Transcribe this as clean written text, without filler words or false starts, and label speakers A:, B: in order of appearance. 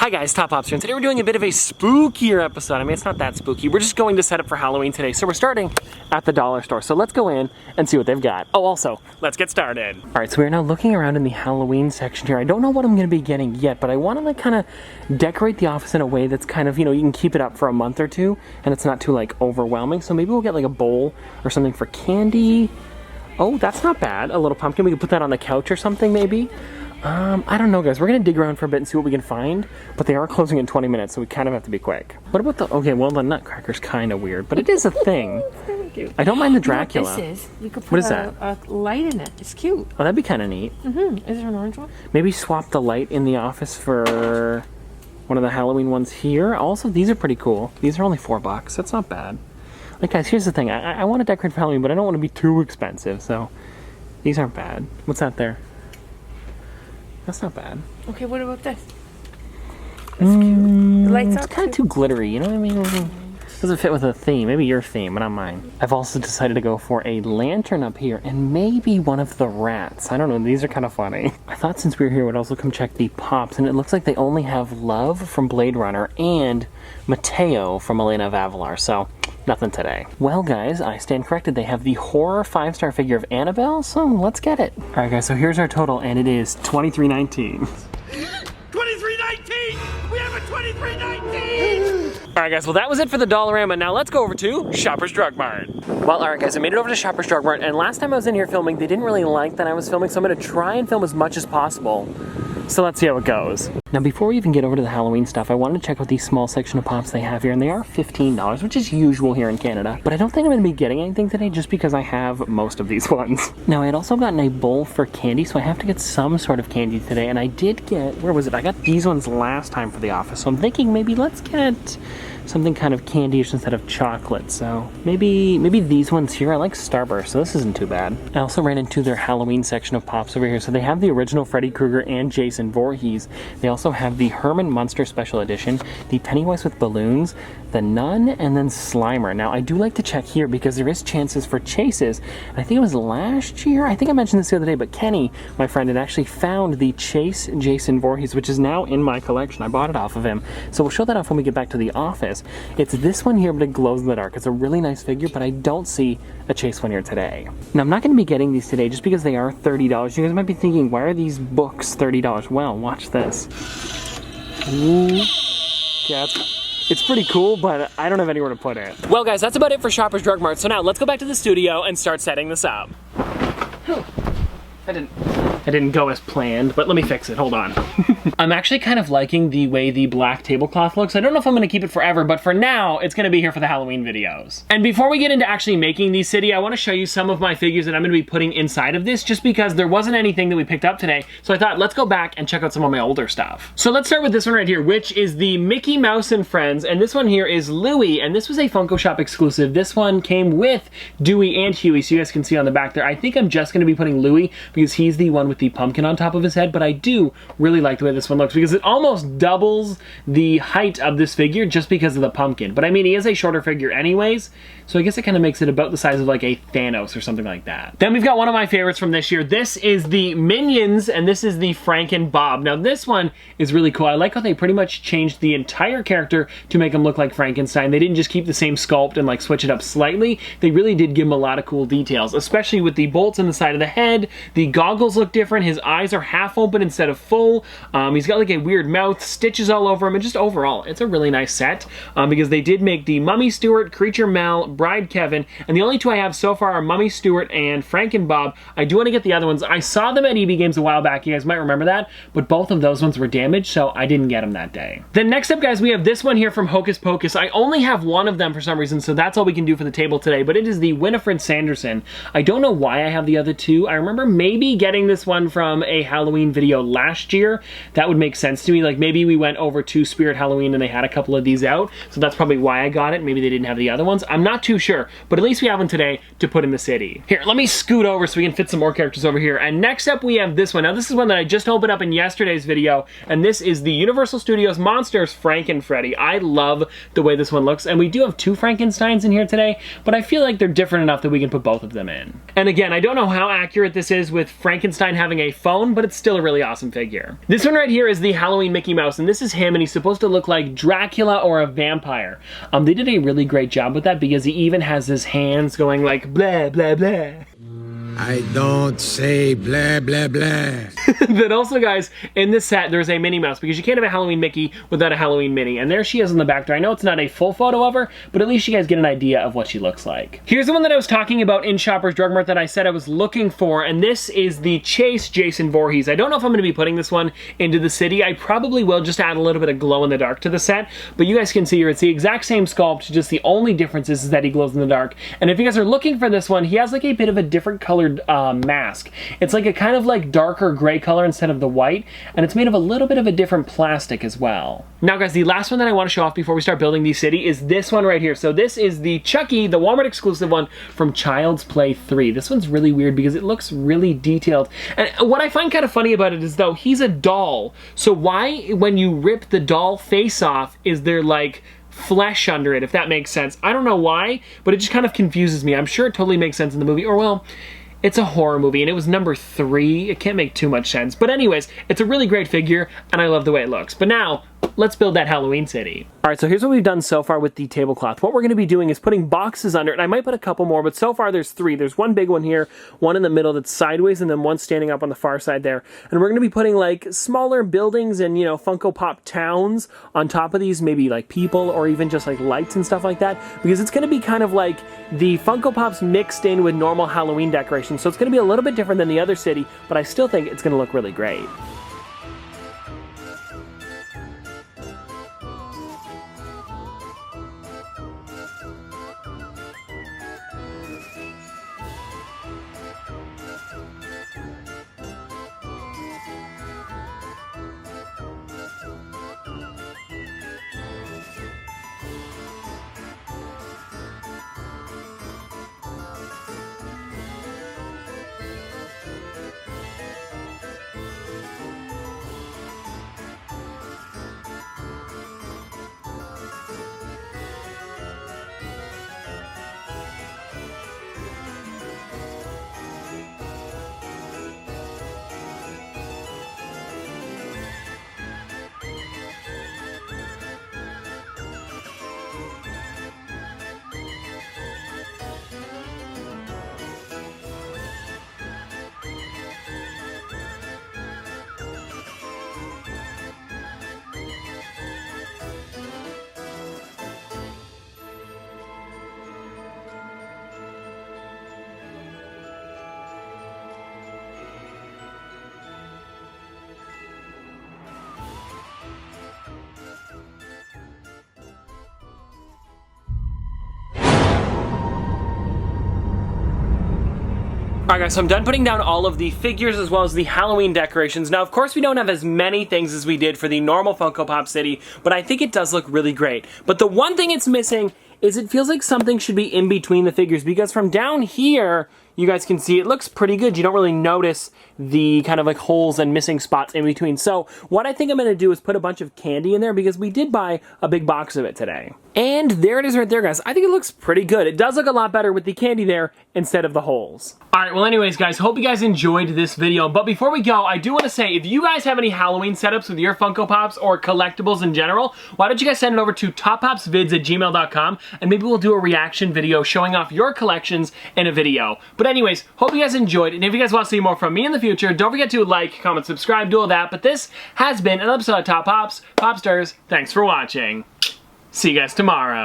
A: Hi guys, Top Pops here, and today we're doing a bit of a spookier episode. I mean, it's not that spooky. We're just going to set up for Halloween today. So we're starting at the dollar store. So let's go in and see what they've got. Oh, also, let's get started. All right, so we're now looking around in the Halloween section here. I don't know what I'm gonna be getting yet, but I wanna like kind of decorate the office in a way that's kind of, you know, you can keep it up for a month or two and it's not too like overwhelming. So maybe we'll get like a bowl or something for candy. Oh, that's not bad. A little pumpkin. We could put that on the couch or something maybe. I don't know, guys. We're gonna dig around for a bit and see what we can find, but they are closing in 20 minutes, so we kind of have to be quick. What about the, okay, well, the Nutcracker's kind of weird, but it is a thing. I don't mind the Dracula.
B: You know what this is? You could put
A: what is that?
B: A light in it. It's cute.
A: Oh, that'd be kind of neat.
B: Is there an orange one?
A: Maybe swap the light in the office for one of the Halloween ones here. Also, these are pretty cool. These are only $4. That's not bad. Like, guys, here's the thing. I want to decorate for Halloween, but I don't want to be too expensive, so these aren't bad. What's that there? That's not bad.
B: Okay, what about this? That's cute. The lights
A: It's kind of too glittery, you know what I mean? Doesn't fit with the theme. Maybe your theme, but not mine. I've also decided to go for a lantern up here and maybe one of the rats. I don't know, these are kind of funny. I thought since we were here, we'd also come check the Pops, and it looks like they only have Love from Blade Runner and Mateo from Elena of Avalar, so nothing today. Well, guys, I stand corrected. They have the horror 5-star figure of Annabelle, so let's get it. All right, guys, so here's our total, and it is $23.19.
C: $23.19! We have a $23.19!
A: All right, guys, well, that was it for the Dollarama. Now let's go over to Shoppers Drug Mart. Well, all right, guys, I made it over to Shoppers Drug Mart, and last time I was in here filming, they didn't really like that I was filming, so I'm gonna try and film as much as possible. So let's see how it goes. Now, before we even get over to the Halloween stuff, I wanted to check out the small section of Pops they have here, and they are $15, which is usual here in Canada. But I don't think I'm gonna be getting anything today just because I have most of these ones. Now, I had also gotten a bowl for candy, so I have to get some sort of candy today, and I did get, where was it? I got these ones last time for the office, so I'm thinking maybe let's get something kind of candy-ish instead of chocolate. So maybe these ones here. I like Starburst, so this isn't too bad. I also ran into their Halloween section of Pops over here. So they have the original Freddy Krueger and Jason Voorhees. They also have the Herman Munster Special Edition, the Pennywise with balloons, the Nun, and then Slimer. Now, I do like to check here because there is chances for chases. And I think it was last year, I think I mentioned this the other day, but Kenny, my friend, had actually found the Chase Jason Voorhees, which is now in my collection. I bought it off of him. So we'll show that off when we get back to the office. It's this one here, but it glows in the dark. It's a really nice figure, but I don't see a Chase one here today. Now, I'm not going to be getting these today just because they are $30. You guys might be thinking, why are these books $30? Well, watch this. Ooh. Yeah, it's pretty cool, but I don't have anywhere to put it. Well, guys, that's about it for Shoppers Drug Mart. So now let's go back to the studio and start setting this up. I didn't go as planned, but let me fix it. Hold on. I'm actually kind of liking the way the black tablecloth looks. I don't know if I'm gonna keep it forever, but for now, it's gonna be here for the Halloween videos. And before we get into actually making these city, I wanna show you some of my figures that I'm gonna be putting inside of this, just because there wasn't anything that we picked up today. So I thought, let's go back and check out some of my older stuff. So let's start with this one right here, which is the Mickey Mouse and Friends. And this one here is Louie, and this was a Funko Shop exclusive. This one came with Dewey and Huey, so you guys can see on the back there. I think I'm just gonna be putting Louie because he's the one with the pumpkin on top of his head, but I do really like the way this one looks because it almost doubles the height of this figure just because of the pumpkin. But I mean, he is a shorter figure anyways, so I guess it kind of makes it about the size of like a Thanos or something like that. Then we've got one of my favorites from this year. This is the Minions, and this is the Franken Bob. Now this one is really cool. I like how they pretty much changed the entire character to make him look like Frankenstein. They didn't just keep the same sculpt and like switch it up slightly. They really did give him a lot of cool details, especially with the bolts in the side of the head. The goggles look different. His eyes are half open instead of full. He's got like a weird mouth, stitches all over him, and just overall, it's a really nice set because they did make the Mummy Stewart, Creature Mel, Bride Kevin, and the only two I have so far are Mummy Stewart and Franken Bob. I do want to get the other ones. I saw them at EB Games a while back. You guys might remember that, but both of those ones were damaged, so I didn't get them that day. Then next up, guys, we have this one here from Hocus Pocus. I only have one of them for some reason, so that's all we can do for the table today, but it is the Winifred Sanderson. I don't know why I have the other two. I remember maybe getting this one from a Halloween video last year. That would make sense to me. Like maybe we went over to Spirit Halloween and they had a couple of these out, so that's probably why I got it. Maybe they didn't have the other ones. I'm not too sure, but at least we have one today to put in the city. Here, let me scoot over so we can fit some more characters over here. And next up we have this one. Now this is one that I just opened up in yesterday's video, and this is the Universal Studios Monsters Franken Freddy. I love the way this one looks, and we do have two Frankensteins in here today, but I feel like they're different enough that we can put both of them in. And again, I don't know how accurate this is with Frankenstein having a phone, but it's still a really awesome figure. This one right right here is the Halloween Mickey Mouse, and this is him, and he's supposed to look like Dracula or a vampire. They did a really great job with that because he even has his hands going like blah, blah, blah.
B: I don't say blah, blah, blah.
A: Then also, guys, in this set, there's a Minnie Mouse because you can't have a Halloween Mickey without a Halloween Minnie. And there she is in the back there. I know it's not a full photo of her, but at least you guys get an idea of what she looks like. Here's the one that I was talking about in Shoppers Drug Mart that I said I was looking for, and this is the Chase Jason Voorhees. I don't know if I'm going to be putting this one into the city. I probably will, just to add a little bit of glow in the dark to the set, but you guys can see here, it's the exact same sculpt, just the only difference is that he glows in the dark. And if you guys are looking for this one, he has like a bit of a different colored mask. It's like a kind of like darker gray color instead of the white, and it's made of a little bit of a different plastic as well. Now guys, the last one that I want to show off before we start building the city is this one right here. So this is the Chucky, the Walmart exclusive one from Child's Play 3. This one's really weird because it looks really detailed. And what I find kind of funny about it is though, he's a doll. So why, when you rip the doll face off, is there like flesh under it, if that makes sense? I don't know why, but it just kind of confuses me. I'm sure it totally makes sense in the movie, or well, it's a horror movie, and it was number 3. It can't make too much sense. But anyways, it's a really great figure, and I love the way it looks. But now, let's build that Halloween city. All right, so here's what we've done so far with the tablecloth. What we're gonna be doing is putting boxes under it, and I might put a couple more, but so far there's 3. There's one big one here, one in the middle that's sideways, and then one standing up on the far side there. And we're gonna be putting like smaller buildings and, you know, Funko Pop towns on top of these, maybe like people or even just like lights and stuff like that, because it's gonna be kind of like the Funko Pops mixed in with normal Halloween decorations. So it's gonna be a little bit different than the other city, but I still think it's gonna look really great. Alright guys, so I'm done putting down all of the figures as well as the Halloween decorations. Now of course we don't have as many things as we did for the normal Funko Pop City, but I think it does look really great. But the one thing it's missing is it feels like something should be in between the figures, because from down here, you guys can see it looks pretty good. You don't really notice the kind of like holes and missing spots in between. So what I think I'm gonna do is put a bunch of candy in there, because we did buy a big box of it today. And there it is right there, guys. I think it looks pretty good. It does look a lot better with the candy there instead of the holes. All right, well anyways, guys, hope you guys enjoyed this video. But before we go, I do want to say, if you guys have any Halloween setups with your Funko Pops or collectibles in general, why don't you guys send it over to toppopsvids@gmail.com, and maybe we'll do a reaction video showing off your collections in a video. But anyways, hope you guys enjoyed, and if you guys want to see more from me in the future, don't forget to like, comment, subscribe, do all that. But this has been an episode of Top Pops. Popsters, thanks for watching. See you guys tomorrow.